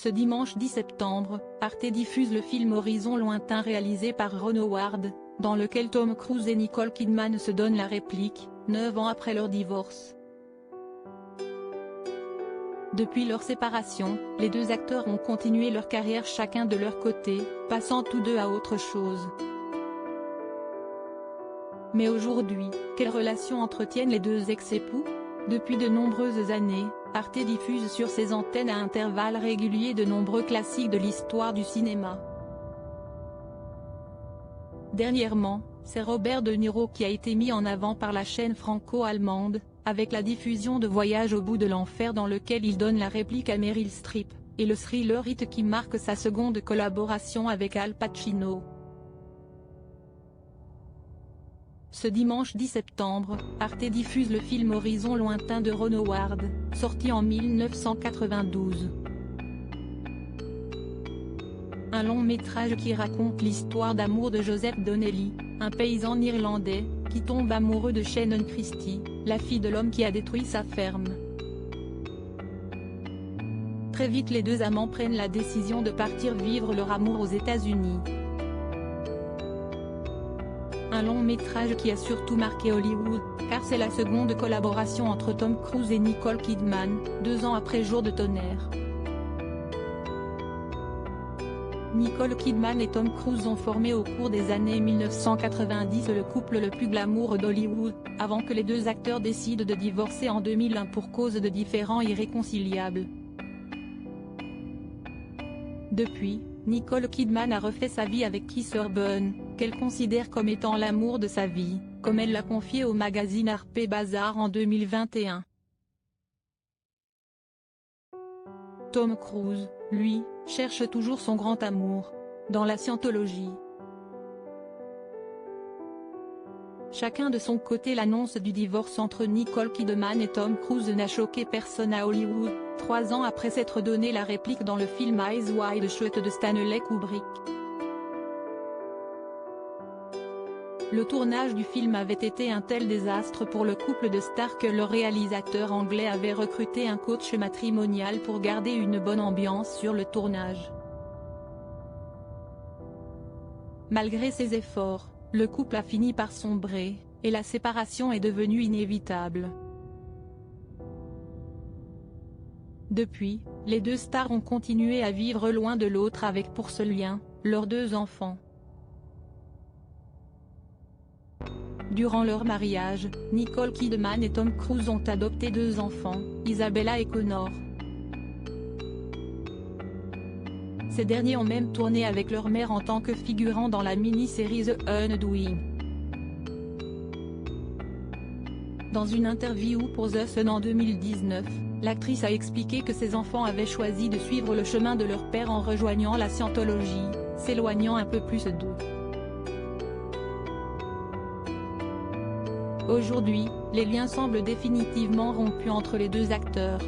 Ce dimanche 10 septembre, Arte diffuse le film Horizon lointain réalisé par Ron Howard, dans lequel Tom Cruise et Nicole Kidman se donnent la réplique, 9 ans après leur divorce. Depuis leur séparation, les deux acteurs ont continué leur carrière chacun de leur côté, passant tous deux à autre chose. Mais aujourd'hui, quelle relation entretiennent les deux ex-époux? Depuis de nombreuses années, Arte diffuse sur ses antennes à intervalles réguliers de nombreux classiques de l'histoire du cinéma. Dernièrement, c'est Robert De Niro qui a été mis en avant par la chaîne franco-allemande, avec la diffusion de Voyage au bout de l'enfer dans lequel il donne la réplique à Meryl Streep, et le thriller Hit qui marque sa seconde collaboration avec Al Pacino. Ce dimanche 10 septembre, Arte diffuse le film Horizon lointain de Ron Howard, sorti en 1992. Un long métrage qui raconte l'histoire d'amour de Joseph Donnelly, un paysan irlandais, qui tombe amoureux de Shannon Christie, la fille de l'homme qui a détruit sa ferme. Très vite les deux amants prennent la décision de partir vivre leur amour aux États-Unis. Un long métrage qui a surtout marqué Hollywood, car c'est la seconde collaboration entre Tom Cruise et Nicole Kidman, 2 ans après Jour de tonnerre. Nicole Kidman et Tom Cruise ont formé au cours des années 1990 le couple le plus glamour d'Hollywood, avant que les deux acteurs décident de divorcer en 2001 pour cause de différends irréconciliables. Depuis, Nicole Kidman a refait sa vie avec Keith Urban, qu'elle considère comme étant l'amour de sa vie, comme elle l'a confié au magazine Harper's Bazaar en 2021. Tom Cruise, lui, cherche toujours son grand amour, dans la scientologie. Chacun de son côté l'annonce du divorce entre Nicole Kidman et Tom Cruise n'a choqué personne à Hollywood, 3 ans après s'être donné la réplique dans le film Eyes Wide Shut de Stanley Kubrick. Le tournage du film avait été un tel désastre pour le couple de stars que le réalisateur anglais avait recruté un coach matrimonial pour garder une bonne ambiance sur le tournage. Malgré ses efforts, le couple a fini par sombrer, et la séparation est devenue inévitable. Depuis, les deux stars ont continué à vivre loin de l'autre avec pour seul lien, leurs 2 enfants. Durant leur mariage, Nicole Kidman et Tom Cruise ont adopté 2 enfants, Isabella et Connor. Ces derniers ont même tourné avec leur mère en tant que figurant dans la mini-série The Undoing. Dans une interview pour The Sun en 2019, l'actrice a expliqué que ses enfants avaient choisi de suivre le chemin de leur père en rejoignant la scientologie, s'éloignant un peu plus d'eux. Aujourd'hui, les liens semblent définitivement rompus entre les deux acteurs.